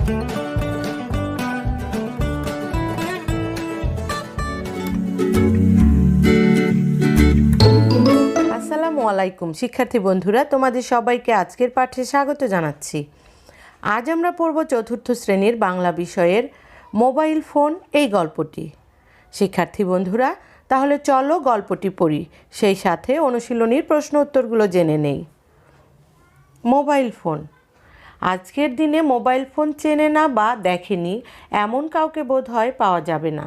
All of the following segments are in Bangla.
আসসালামু আলাইকুম শিক্ষার্থী বন্ধুরা, তোমাদের সবাইকে আজকের পাঠে স্বাগত জানাচ্ছি। আজ আমরা পড়ব চতুর্থ শ্রেণীর বাংলা বিষয়ের মোবাইল ফোন এই গল্পটি। শিক্ষার্থী বন্ধুরা, তাহলে চলো গল্পটি পড়ি, সেই সাথে অনুশীলনীর প্রশ্ন উত্তরগুলো জেনে নেই। Mobile phone. আজকের দিনে মোবাইল ফোন চেনে না বা দেখেনি এমন কাউকে বোধহয় পাওয়া যাবে না।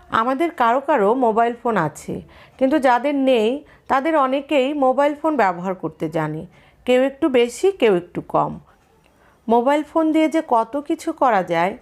আমাদের কারো কারো মোবাইল ফোন আছে, কিন্তু যাদের নেই তাদের অনেকেই মোবাইল ফোন ব্যবহার করতে জানে, কেউ একটু বেশি, কেউ একটু কম। মোবাইল ফোন দিয়ে যে কত কিছু করা যায়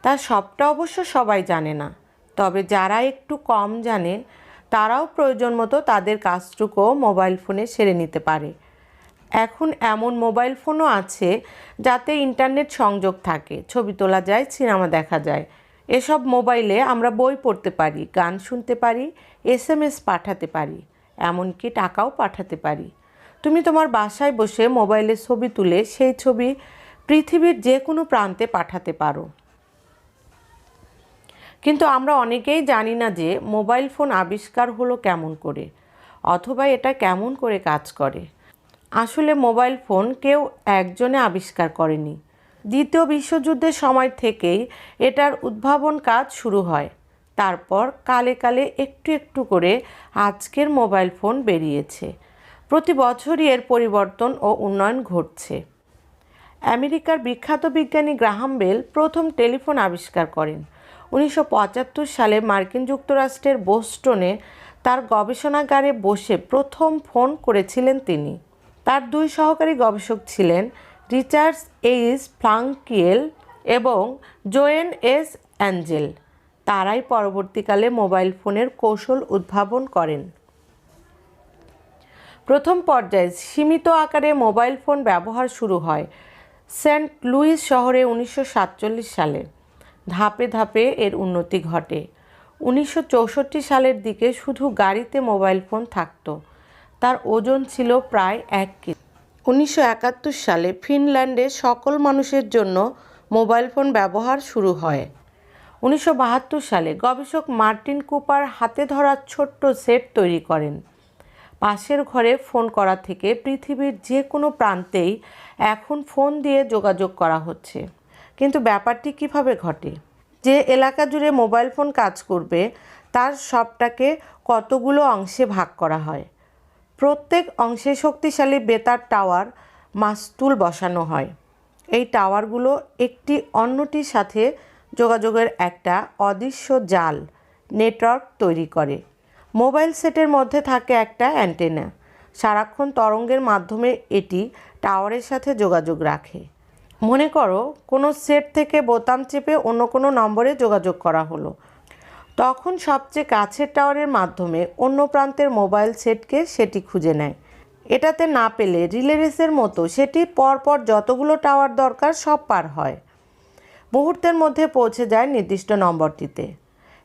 তার সবটা অবশ্য সবাই জানে না, তবে যারা একটু কম জানে তারাও প্রয়োজন মতো তাদের কাজটুকুও মোবাইল ফোনে সেরে নিতে পারে। এখন এমন মোবাইল ফোনও আছে যাতে ইন্টারনেট সংযোগ থাকে, ছবি তোলা যায়, সিনেমা দেখা যায়। এসব মোবাইলে আমরা বই পড়তে পারি, গান শুনতে পারি, SMS পাঠাতে পারি, এমনকি টাকাও পাঠাতে পারি। তুমি তোমার বাসায় বসে মোবাইলে ছবি তুলে সেই ছবি পৃথিবীর যে কোনো প্রান্তে পাঠাতে পারো। কিন্তু আমরা অনেকেই জানি না যে মোবাইল ফোন আবিষ্কার হলো কেমন করে, অথবা এটা কেমন করে কাজ করে। আসলে মোবাইল ফোন কেউ একজনে আবিষ্কার করেনি। দ্বিতীয় বিশ্বযুদ্ধের সময় থেকেই এটার উদ্ভাবন কাজ শুরু হয়। তারপর কালে কালে একটু একটু করে আজকের মোবাইল ফোন বেরিয়েছে। প্রতি বছরই এর পরিবর্তন ও উন্নয়ন ঘটছে। আমেরিকার বিখ্যাত বিজ্ঞানী গ্রাহাম বেল প্রথম টেলিফোন আবিষ্কার করেন। 1975 সালে মার্কিন যুক্তরাষ্ট্রের বোস্টনে তার গবেষণাগারে বসে প্রথম ফোন করেছিলেন তিনি। তার দুই সহকারী গবেষক ছিলেন রিচার্ড এইচ ফ্লাঙ্কিয়েল এবং জোয়েন এস অ্যাঞ্জেল। তারাই পরবর্তীকালে মোবাইল ফোনের কৌশল উদ্ভাবন করেন। প্রথম পর্যায়ে সীমিত আকারে মোবাইল ফোন ব্যবহার শুরু হয় সেন্ট লুইস শহরে 1947 সালে। ধাপে ধাপে এর উন্নতি ঘটে। 1964 সালের দিকে শুধু গাড়িতে মোবাইল ফোন থাকতো। তার ওজন ছিল প্রায় 1 কেজি। 1971 সালে ফিনল্যান্ডে সকল মানুষের জন্য মোবাইল ফোন ব্যবহার শুরু হয়। 1972 সালে গবেষক মার্টিন কুপার হাতে ধরা ছোট্ট সেট তৈরি করেন। পাশের ঘরে ফোন করা থেকে পৃথিবীর যে কোনো প্রান্তেই এখন ফোন দিয়ে যোগাযোগ করা হচ্ছে। কিন্তু ব্যাপারটি কিভাবে ঘটে? যে এলাকা জুড়ে মোবাইল ফোন কাজ করবে তার সবটাকে কতগুলো অংশে ভাগ করা হয়। প্রত্যেক অংশে শক্তিশালী বেতার টাওয়ার মাস্তুল বসানো হয়। এই টাওয়ারগুলো একটি অন্যটির সাথে যোগাযোগের একটা অদৃশ্য জাল নেটওয়ার্ক তৈরি করে। মোবাইল সেটের মধ্যে থাকে একটা অ্যান্টেনা। সারাক্ষণ তরঙ্গের মাধ্যমে এটি টাওয়ারের সাথে যোগাযোগ রাখে। মনে করো কোনো সেট থেকে বোতাম চেপে অন্য কোনো নম্বরে যোগাযোগ করা হলো, তখন সবচেয়ে কাছের টাওয়ারের মাধ্যমে অন্য প্রান্তের মোবাইল সেটকে সেটি খুঁজে নেয়। এটাতে না পেলে রিলে রেসের মতো সেটি পরপর যতগুলো টাওয়ার দরকার সব পার হয়। মুহূর্তের মধ্যে পৌঁছে যায় নির্দিষ্ট নম্বরটিতে।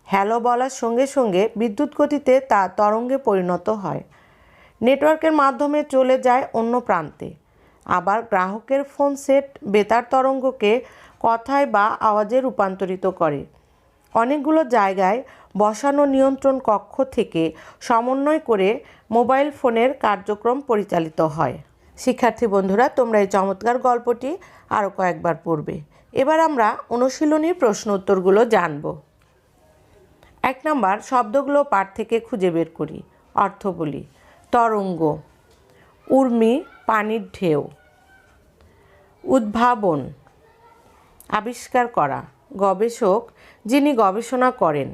হ্যালো বলার সঙ্গে সঙ্গে বিদ্যুৎ গতিতে তা তরঙ্গে পরিণত হয়, নেটওয়ার্কের মাধ্যমে চলে যায় অন্য প্রান্তে। আবার গ্রাহকের ফোন সেট বেতার তরঙ্গকে কথায় বা আওয়াজে রূপান্তরিত করে। অনেকগুলো জায়গায় বসানো নিয়ন্ত্রণ কক্ষ থেকে সমন্বয় করে মোবাইল ফোনের কার্যক্রম পরিচালিত হয়। শিক্ষার্থী বন্ধুরা, তোমরা এই চমৎকার গল্পটি আরও কয়েকবার পড়বে। এবার আমরা অনুশীলনীর প্রশ্ন উত্তরগুলো জানব। 1 নাম্বার, শব্দগুলো পাঠ থেকে খুঁজে বের করি। অর্থ বলি। তরঙ্গ, উর্মি, পানির ঢেউ। উদ্ভাবন, আবিষ্কার করা, গবেষক যিনি গবেষণা করেন।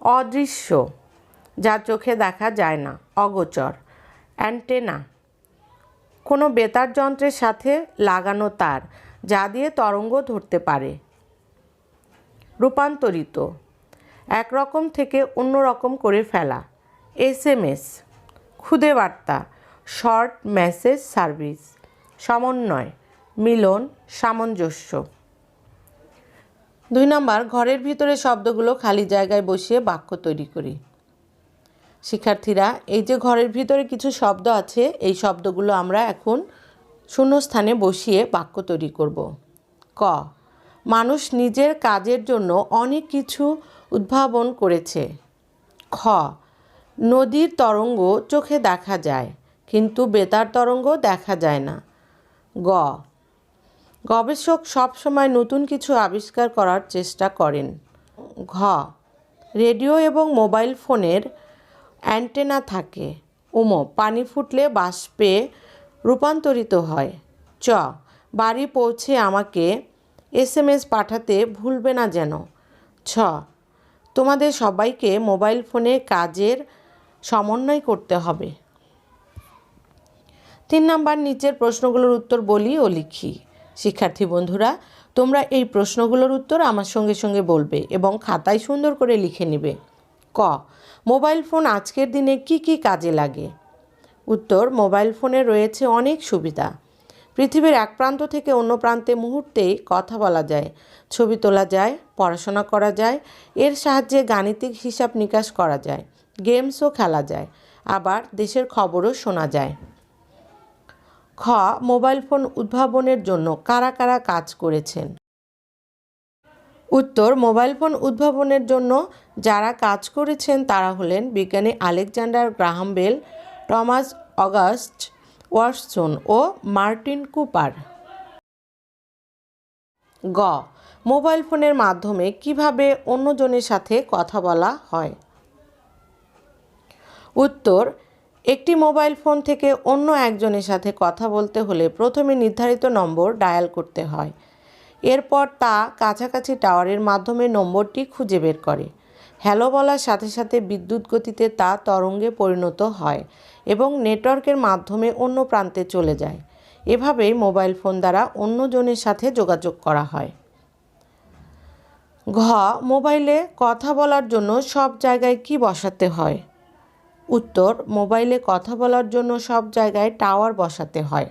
অদৃশ্য, যা চোখে দেখা যায় না, অগোচর। অ্যান্টেনা, কোনো বেতার যন্ত্রের সাথে লাগানো তার যা দিয়ে তরঙ্গ ধরতে পারে। রূপান্তরিত, একরকম থেকে অন্য রকম করে ফেলা। SMS, খুদে বার্তা, শর্ট মেসেজ সার্ভিস। সমন্বয়, মিলন, সামঞ্জস্য। 2 নাম্বার, ঘরের ভিতরে শব্দগুলো খালি জায়গায় বসিয়ে বাক্য তৈরি করি। শিক্ষার্থীরা, এই যে ঘরের ভিতরে কিছু শব্দ আছে, এই শব্দগুলো আমরা এখন শূন্যস্থানে বসিয়ে বাক্য তৈরি করব। ক, মানুষ নিজের কাজের জন্য অনেক কিছু উদ্ভাবন করেছে। খ, নদীর তরঙ্গ চোখে দেখা যায় কিন্তু বেতার তরঙ্গ দেখা যায় না। গ, গবেষক সবসময় নতুন কিছু আবিষ্কার করার চেষ্টা করেন। ঘ, রেডিও এবং মোবাইল ফোনের অ্যান্টেনা থাকে। পানি ফুটলে বাষ্পে রূপান্তরিত হয়। চ, বাড়ি পৌঁছে আমাকে SMS পাঠাতে ভুলবে না যেন। ছ, তোমাদের সবাইকে মোবাইল ফোনে কাজের সমন্বয় করতে হবে। 3 নাম্বার, নিচের প্রশ্নগুলোর উত্তর বলি ও লিখি। শিক্ষার্থী বন্ধুরা, তোমরা এই প্রশ্নগুলোর উত্তর আমার সঙ্গে সঙ্গে বলবে এবং খাতায় সুন্দর করে লিখে নেবে। ক, মোবাইল ফোন আজকের দিনে কি কি কাজে লাগে? উত্তর, মোবাইল ফোনে রয়েছে অনেক সুবিধা। পৃথিবীর এক প্রান্ত থেকে অন্য প্রান্তে মুহূর্তেই কথা বলা যায়, ছবি তোলা যায়, পড়াশোনা করা যায়, এর সাহায্যে গাণিতিক হিসাব নিকাশ করা যায়, গেমসও খেলা যায়, আবার দেশের খবরও শোনা যায়। খ, মোবাইল ফোন উদ্ভাবনের জন্য কারা কারা কাজ করেছেন? উত্তর, মোবাইল ফোন উদ্ভাবনের জন্য যারা কাজ করেছেন তারা হলেন বিজ্ঞানী Alexander Graham Bell, Thomas August Watson ও মার্টিন কুপার। গ, মোবাইল ফোনের মাধ্যমে কিভাবে অন্যজনের সাথে কথা বলা হয়? উত্তর, একটি মোবাইল ফোন থেকে অন্য একজনের সাথে কথা বলতে হলে প্রথমে নির্ধারিত নম্বর ডায়াল করতে হয়। এরপর তা কাছাকাছি টাওয়ারের মাধ্যমে নম্বরটি খুঁজে বের করে। হ্যালো বলার সাথে সাথে বিদ্যুৎ গতিতে তা তরঙ্গে পরিণত হয় এবং নেটওয়ার্কের মাধ্যমে অন্য প্রান্তে চলে যায়। এভাবেই মোবাইল ফোন দ্বারা অন্যজনের সাথে যোগাযোগ করা হয়। ঘ, মোবাইলে কথা বলার জন্য সব জায়গায় কি বসাতে হয়? উত্তর, মোবাইলে কথা বলার জন্য সব জায়গায় টাওয়ার বসাতে হয়।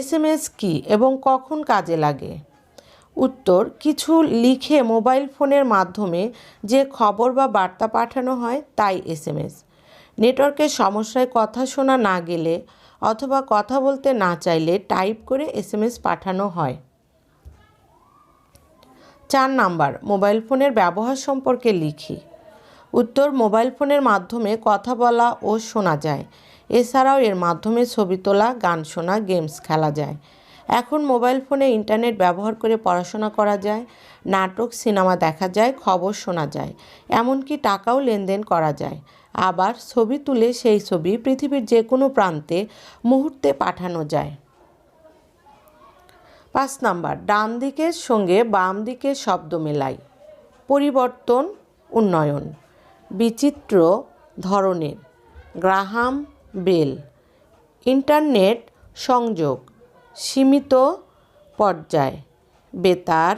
SMS কি এবং কখন কাজে লাগে? উত্তর, কিছু লিখে মোবাইল ফোনের মাধ্যমে যে খবর বা বার্তা পাঠানো হয় তাই SMS। নেটওয়ার্কের সমস্যায় কথা শোনা না গেলে অথবা কথা বলতে না চাইলে টাইপ করে SMS পাঠানো হয়। 4 নাম্বার, মোবাইল ফোনের ব্যবহার সম্পর্কে লিখি। উত্তর, মোবাইল ফোনের মাধ্যমে কথা বলা ও শোনা যায়। এছাড়াও এর মাধ্যমে ছবি তোলা, গান শোনা, গেমস খেলা যায়। এখন মোবাইল ফোনে ইন্টারনেট ব্যবহার করে পড়াশোনা করা যায়, নাটক, সিনেমা দেখা যায়, খবর শোনা যায়, এমনকি টাকাও লেনদেন করা যায়। আবার ছবি তুলে সেই ছবি পৃথিবীর যে কোনো প্রান্তে মুহূর্তে পাঠানো যায়। 5 নাম্বার, ডান দিকের সঙ্গে বাম দিকের শব্দ মেলাই। পরিবর্তন, উন্নয়ন, বিচিত্র ধরনের, গ্রাহাম বেল, ইন্টারনেট সংযোগ, সীমিত পর্যায়, বেতার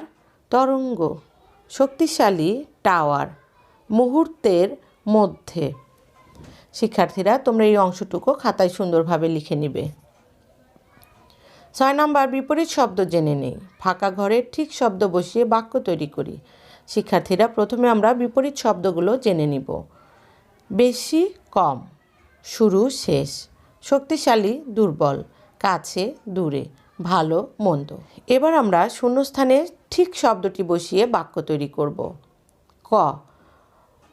তরঙ্গ, শক্তিশালী টাওয়ার, মুহূর্তের মধ্যে। শিক্ষার্থীরা, তোমরা এই অংশটুকু খাতায় সুন্দরভাবে লিখে নিবে। 6 নাম্বার, বিপরীত শব্দ জেনে নেই। ফাঁকা ঘরে ঠিক শব্দ বসিয়ে বাক্য তৈরি করি। শিক্ষার্থীরা, প্রথমে আমরা বিপরীত শব্দগুলো জেনে নিব। বেশি, কম, শুরু, শেষ, শক্তিশালী, দুর্বল, কাছে, দূরে, ভালো, মন্দ। এবার আমরা শূন্যস্থানে ঠিক শব্দটি বসিয়ে বাক্য তৈরি করব। ক,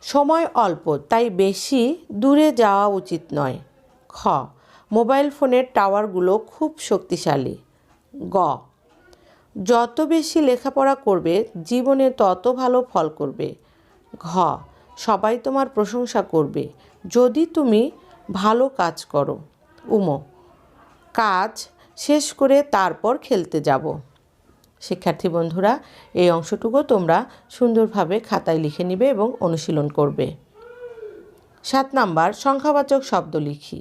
সময় অল্প তাই বেশি দূরে যাওয়া উচিত নয়। খ, মোবাইল ফোনের টাওয়ারগুলো খুব শক্তিশালী। গ, যত বেশি লেখাপড়া করবে জীবনে তত ভালো ফল করবে। ঘ, সবাই তোমার প্রশংসা করবে যদি তুমি ভালো কাজ করো। কাজ শেষ করে তারপর খেলতে যাব। শিক্ষার্থী বন্ধুরা, এই অংশটুকু তোমরা সুন্দরভাবে খাতায় লিখে নিবে এবং অনুশীলন করবে। 7 নাম্বার, সংখ্যাবাচক শব্দ লিখি।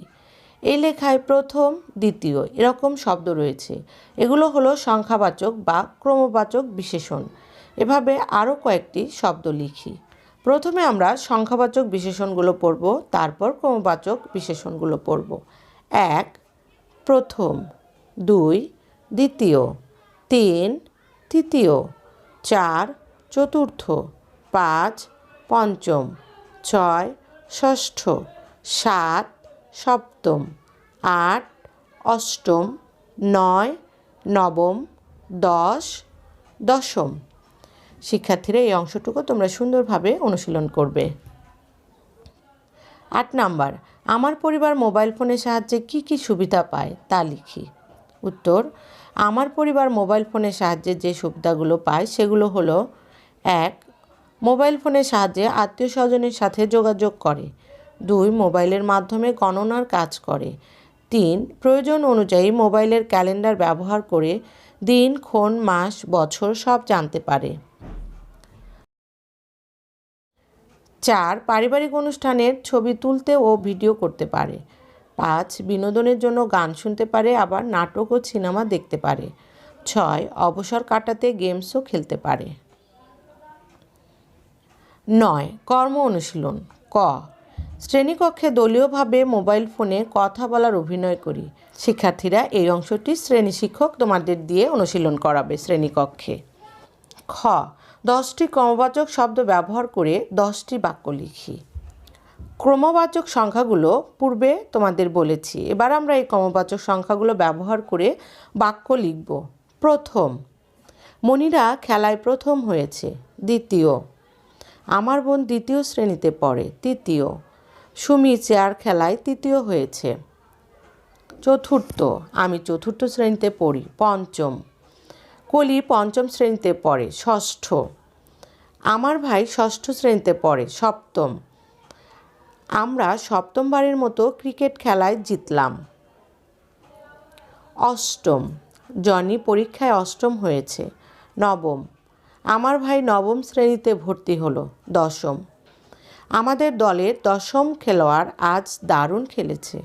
এই লেখায় প্রথম, দ্বিতীয় এরকম শব্দ রয়েছে। এগুলো হলো সংখ্যাবাচক বা ক্রমবাচক বিশেষণ। এভাবে আরও কয়েকটি শব্দ লিখি। প্রথমে আমরা সংখ্যাবাচক বিশেষণগুলো পড়ব, তারপর ক্রমবাচক বিশেষণগুলো পড়ব। 1, প্রথম, 2, দ্বিতীয়, 3, তৃতীয়, 4, চতুর্থ, 5, পঞ্চম, 6, ষষ্ঠ, 7, সপ্তম, 8, অষ্টম, 9, নবম, 10 দশম। শিক্ষার্থীরা এই অংশটুকু তোমরা সুন্দরভাবে অনুশীলন করবে। 8 নাম্বার, আমার পরিবার মোবাইল ফোনের সাহায্যে কি কি সুবিধা পায় তা লিখি। উত্তর, আমার পরিবার মোবাইল ফোনের সাহায্যে যে সুবিধাগুলো পায় সেগুলো হলো: 1. মোবাইল ফোনের সাহায্যে আত্মীয় স্বজনের সাথে যোগাযোগ করে। 2. মোবাইলের মাধ্যমে গণনার কাজ করে। 3. প্রয়োজন অনুযায়ী মোবাইলের ক্যালেন্ডার ব্যবহার করে দিন, ক্ষণ, মাস, বছর সব জানতে পারে। 4. পারিবারিক অনুষ্ঠানের ছবি তুলতে ও ভিডিও করতে পারে। 5. বিনোদনের জন্য গান শুনতে পারে, আবার নাটক ও সিনেমা দেখতে পারে। 6. অবসর কাটাতে গেমসও খেলতে পারে। 9. কর্ম অনুশীলন। ক. শ্রেণীকক্ষে দলীয়ভাবে মোবাইল ফোনে কথা বলার অভিনয় করি। শিক্ষার্থীরা এই অংশটি শ্রেণী শিক্ষক তোমাদের দিয়ে অনুশীলন করাবে শ্রেণীকক্ষে। খ. 10টি ক্রমবাচক শব্দ ব্যবহার করে 10টি বাক্য লিখি। ক্রমবাচক সংখ্যাগুলো পূর্বে তোমাদের বলেছি, এবার আমরা এই ক্রমবাচক সংখ্যাগুলো ব্যবহার করে বাক্য লিখব। প্রথম, মনিরা খেলায় প্রথম হয়েছে। দ্বিতীয়, আমার বোন দ্বিতীয় শ্রেণীতে পড়ে। তৃতীয়, সুমি চেয়ার খেলায় তৃতীয় হয়েছে। চতুর্থ, আমি চতুর্থ শ্রেণীতে পড়ি। পঞ্চম, কলি পঞ্চম শ্রেণীতে পড়ে। ষষ্ঠ, আমার ভাই ষষ্ঠ শ্রেণীতে পড়ে। সপ্তম, আমরা সপ্তমবারের মতো ক্রিকেট খেলায় জিতলাম। অষ্টম, জনি পরীক্ষায় অষ্টম হয়েছে। নবম, আমার ভাই নবম শ্রেণীতে ভর্তি হলো। দশম, আমাদের দলের দশম খেলোয়াড় আজ দারুণ খেলেছে।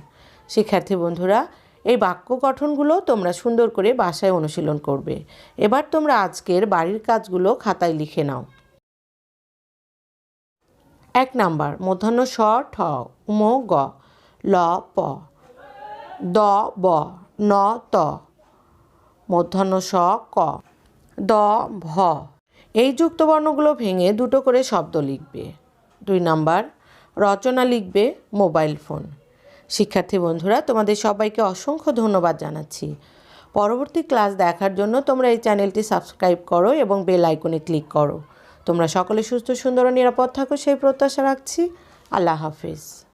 শিক্ষার্থী বন্ধুরা, এই বাক্য গঠনগুলো তোমরা সুন্দর করে বাসায় অনুশীলন করবে। এবার তোমরা আজকের বাড়ির কাজগুলো খাতায় লিখে নাও। 1 নাম্বার, মূর্ধন্য স ঠ উম গ ল প দ ব ন ত মূর্ধন্য স ক দ ভ। এই যুক্তবর্ণগুলো ভেঙে দুটো করে শব্দ লিখবে। 2 নাম্বার, রচনা লিখবে মোবাইল ফোন। শিক্ষার্থী বন্ধুরা, তোমাদের সবাইকে অসংখ্য ধন্যবাদ জানাচ্ছি। পরবর্তী ক্লাস দেখার জন্য তোমরা এই চ্যানেলটি সাবস্ক্রাইব করো এবং বেল আইকনে ক্লিক করো। তোমরা সকলে সুস্থ, সুন্দর ও নিরাপদ থাকো সেই প্রত্যাশা রাখছি। আল্লাহ হাফেজ।